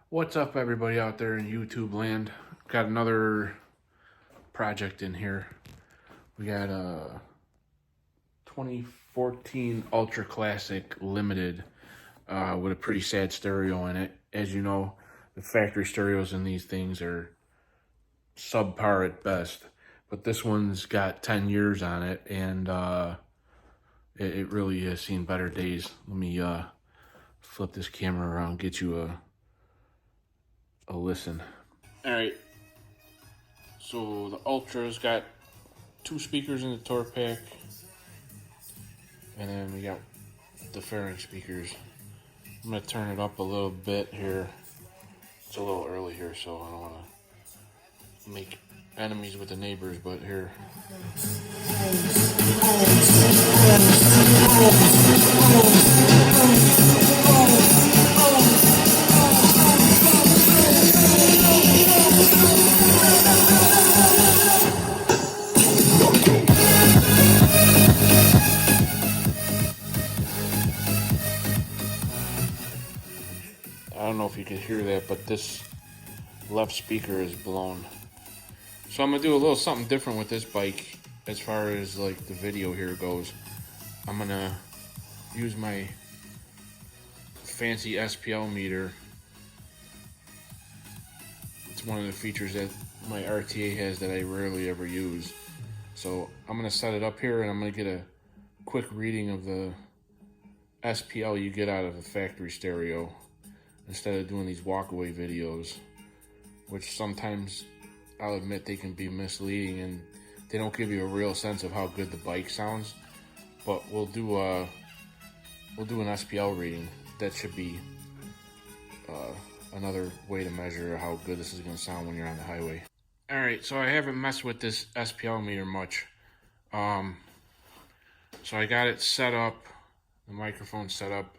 What's up, everybody out there in YouTube land? Got another project in here. We got a 2014 Ultra Classic Limited with a pretty sad stereo in it. As you know, the factory stereos in these things are subpar at best, but this one's got 10 years on it, and it really has seen better days. Let me flip this camera around, get you a listen. All right. So the Ultra's got 2 speakers in the tour pack, and then we got the fairing speakers. I'm gonna turn it up a little bit here. It's a little early here, so I don't want to make enemies with the neighbors, but here. I don't know if you can hear that, but this left speaker is blown. So I'm gonna do a little something different with this bike as far as like the video here goes. I'm gonna use my fancy SPL meter. It's one of the features that my RTA has that I rarely ever use. So I'm gonna set it up here and I'm gonna get a quick reading of the SPL you get out of a factory stereo, instead of doing these walkaway videos, which sometimes I'll admit they can be misleading and they don't give you a real sense of how good the bike sounds. But we'll do an SPL reading. That should be another way to measure how good this is going to sound when you're on the highway. All right, so I haven't messed with this SPL meter much. So I got it set up, the microphone set up,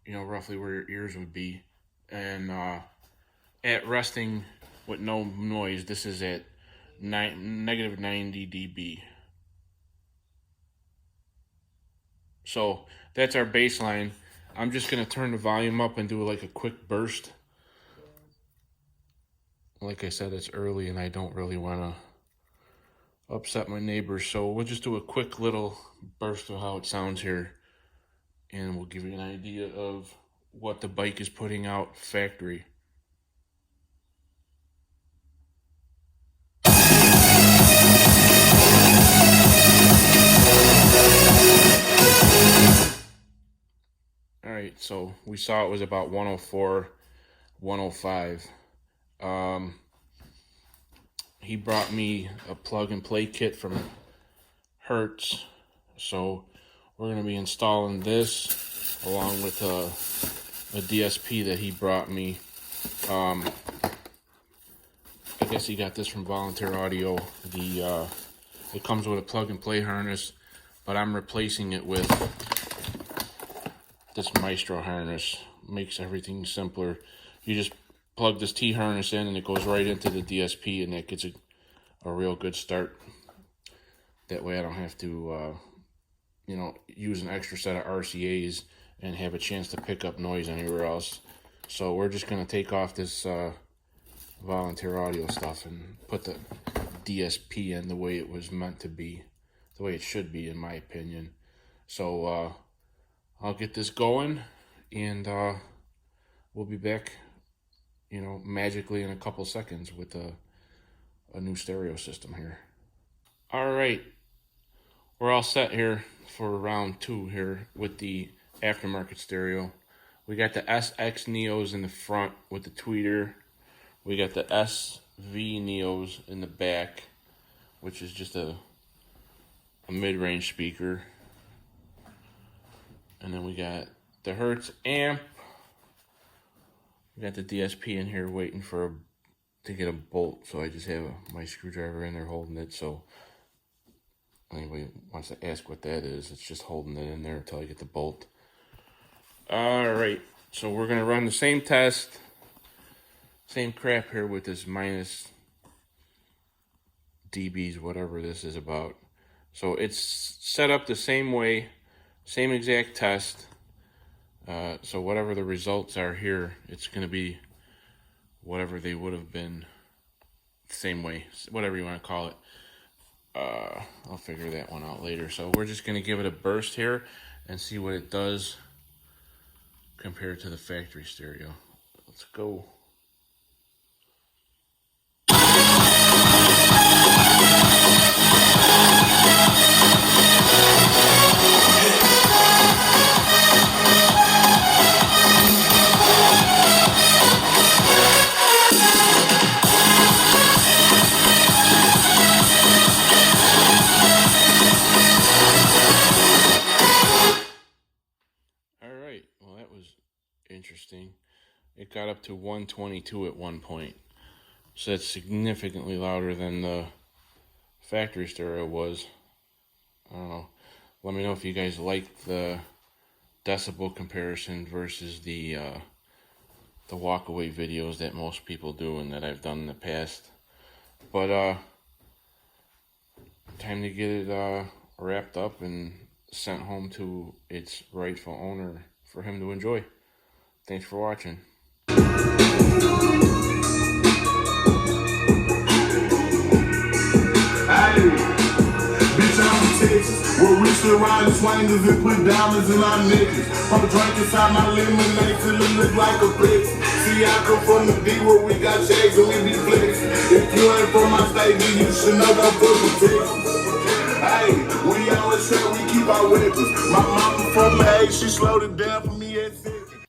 you know, roughly where your ears would be. And at resting with no noise, this is at negative 90 dB. So that's our baseline. I'm just gonna turn the volume up and do like a quick burst. Like I said, it's early and I don't really wanna upset my neighbors, so we'll just do a quick little burst of how it sounds here, and we'll give you an idea of what the bike is putting out factory. All right, so we saw it was about 104, 105. He brought me a plug and play kit from Hertz, so we're going to be installing this along with a DSP that he brought me. I guess he got this from Volunteer Audio. It comes with a plug and play harness, but I'm replacing it with this Maestro harness. Makes everything simpler. You just plug this T harness in and it goes right into the DSP, and that gets a real good start. That way I don't have to use an extra set of RCAs and have a chance to pick up noise anywhere else. So we're just going to take off this Volunteer Audio stuff and put the DSP in the way it was meant to be, the way it should be in my opinion. So I'll get this going, and we'll be back, magically in a couple seconds with a new stereo system here. All right, we're all set here for round 2 here with the aftermarket stereo. We got the SX Neos in the front with the tweeter. We got the SV Neos in the back, which is just a mid-range speaker. And then we got the Hertz amp. We got the DSP in here waiting to get a bolt, so I just have my screwdriver in there holding it. So anybody wants to ask what that is, it's just holding it in there until I get the bolt. All right, so we're gonna run the same test, same crap here with this minus dBs, whatever this is about. So it's set up the same way, same exact test. So whatever the results are here, it's going to be whatever they would have been, same way, whatever you want to call it. I'll figure that one out later. So we're just going to give it a burst here and see what it does compared to the factory stereo. Let's go. Well, that was interesting. It got up to 122 at one point. So that's significantly louder than the factory stereo was. I don't know. Let me know if you guys like the decibel comparison versus the walkaway videos that most people do and that I've done in the past. But time to get it wrapped up and sent home to its rightful owner for him to enjoy. Thanks for watching. Texas, where we surround swingers and put diamonds in our necklaces. Pump a drink inside my lemonade till it look like a Pepsi. See, I come from the D where we got shades and we be flexing. If you ain't from my state, then you should know I'm from Texas. Hey, we always say we keep our weapons. My mama from the A, she slowed it down for me.